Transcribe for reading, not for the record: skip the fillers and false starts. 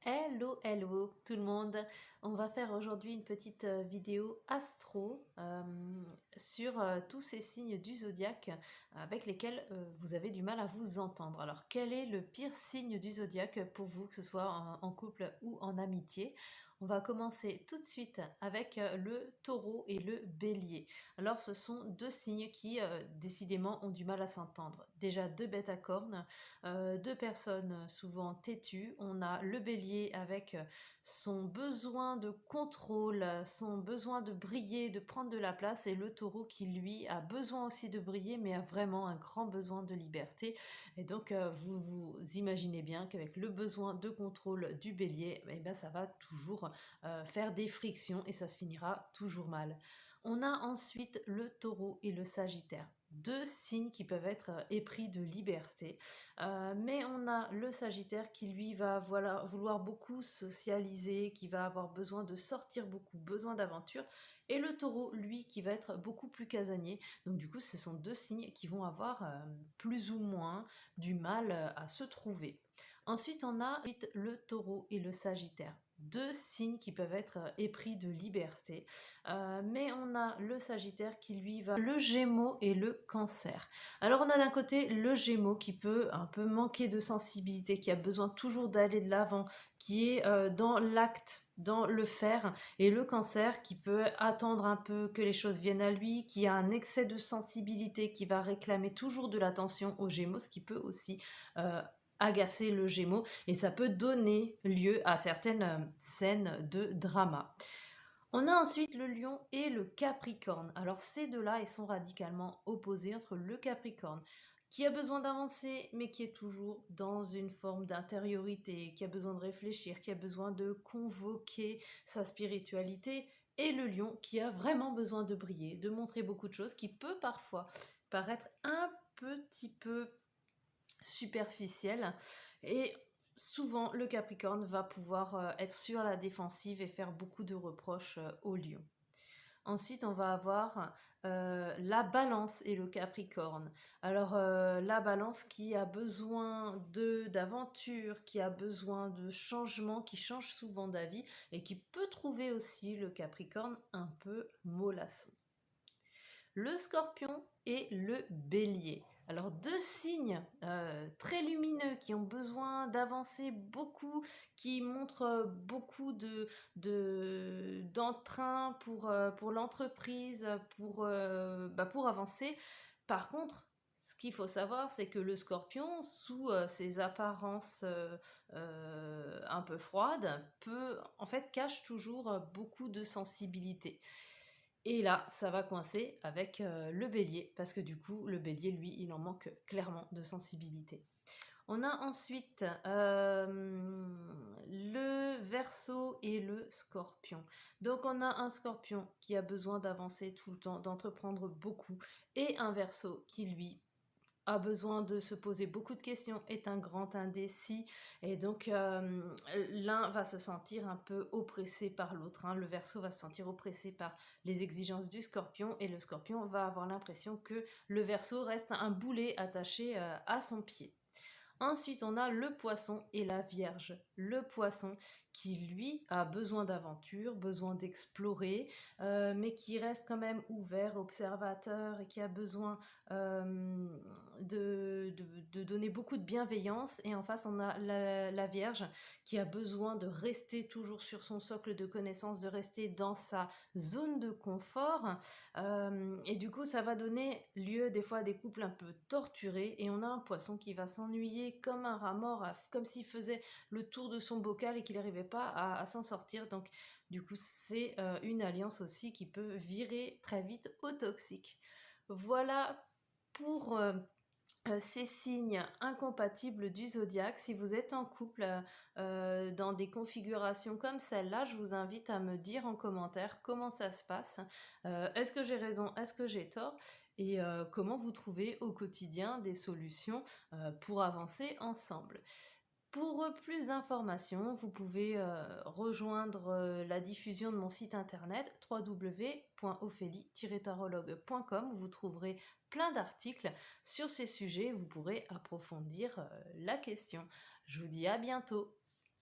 Hello, hello tout le monde. On va faire aujourd'hui une petite vidéo astro sur tous ces signes du zodiaque avec lesquels vous avez du mal à vous entendre. Alors, quel est le pire signe du zodiaque pour vous, que ce soit en couple ou en amitié? On va commencer tout de suite avec le taureau et le bélier. Alors, ce sont deux signes qui décidément ont du mal à s'entendre. Déjà, deux bêtes à cornes, deux personnes souvent têtues. On a le bélier avec son besoin de contrôle, son besoin de briller, de prendre de la place, et le taureau qui, lui, a besoin aussi de briller, mais a vraiment un grand besoin de liberté. Et donc, vous vous imaginez bien qu'avec le besoin de contrôle du bélier, eh ben, ça va toujours faire des frictions et ça se finira toujours mal. On a ensuite le taureau et le sagittaire. Deux signes qui peuvent être épris de liberté. Mais on a le sagittaire qui lui va vouloir beaucoup socialiser, qui va avoir besoin de sortir beaucoup, besoin d'aventure. Et le taureau, lui, qui va être beaucoup plus casanier. Donc du coup, ce sont deux signes qui vont avoir plus ou moins du mal à se trouver. Ensuite, on a le taureau et le sagittaire. Deux signes qui peuvent être épris de liberté. Mais on a le sagittaire qui lui va le gémeaux et le cancer. Alors on a d'un côté le gémeaux qui peut un peu manquer de sensibilité, qui a besoin toujours d'aller de l'avant, qui est dans l'acte, dans le faire, et le cancer qui peut attendre un peu que les choses viennent à lui, qui a un excès de sensibilité, qui va réclamer toujours de l'attention aux gémeaux, ce qui peut aussi agacer le gémeaux, et ça peut donner lieu à certaines scènes de drama. On a ensuite le lion et le capricorne. Alors ces deux-là, ils sont radicalement opposés entre le capricorne, qui a besoin d'avancer, mais qui est toujours dans une forme d'intériorité, qui a besoin de réfléchir, qui a besoin de convoquer sa spiritualité, et le lion, qui a vraiment besoin de briller, de montrer beaucoup de choses, qui peut parfois paraître un petit peu superficielle, et souvent le Capricorne va pouvoir être sur la défensive et faire beaucoup de reproches au Lion. Ensuite, on va avoir la balance et le Capricorne. Alors, la balance qui a besoin d'aventure, qui a besoin de changement, qui change souvent d'avis et qui peut trouver aussi le Capricorne un peu mollasson. Le Scorpion et le Bélier. Alors deux signes très lumineux qui ont besoin d'avancer beaucoup, qui montrent beaucoup d'entrain pour l'entreprise, pour avancer. Par contre, ce qu'il faut savoir, c'est que le Scorpion, sous ses apparences un peu froides, en fait, cache toujours beaucoup de sensibilité. Et là, ça va coincer avec le bélier, parce que du coup, le bélier, lui, il en manque clairement de sensibilité. On a ensuite le verseau et le scorpion. Donc on a un scorpion qui a besoin d'avancer tout le temps, d'entreprendre beaucoup, et un verseau qui, lui, a besoin de se poser beaucoup de questions, est un grand indécis, et donc l'un va se sentir un peu oppressé par l'autre, hein. Le Verseau va se sentir oppressé par les exigences du Scorpion, et le Scorpion va avoir l'impression que le Verseau reste un boulet attaché à son pied. Ensuite, on a le poisson et la vierge. Le poisson qui, lui, a besoin d'aventure, besoin d'explorer, mais qui reste quand même ouvert, observateur, et qui a besoin de donner beaucoup de bienveillance. Et en face, on a la vierge qui a besoin de rester toujours sur son socle de connaissances, de rester dans sa zone de confort. Et du coup, ça va donner lieu des fois à des couples un peu torturés, et on a un poisson qui va s'ennuyer comme un rat mort, comme s'il faisait le tour de son bocal et qu'il n'arrivait pas à s'en sortir. Donc du coup, c'est une alliance aussi qui peut virer très vite au toxique. Voilà pour ces signes incompatibles du zodiaque. Si vous êtes en couple dans des configurations comme celle-là, je vous invite à me dire en commentaire comment ça se passe. Est-ce que j'ai raison? Est-ce que j'ai tort? Et comment vous trouvez au quotidien des solutions pour avancer ensemble. Pour plus d'informations, vous pouvez rejoindre la diffusion de mon site internet www.ophélie-tarologue.com, où vous trouverez plein d'articles sur ces sujets. Vous pourrez approfondir la question. Je vous dis à bientôt.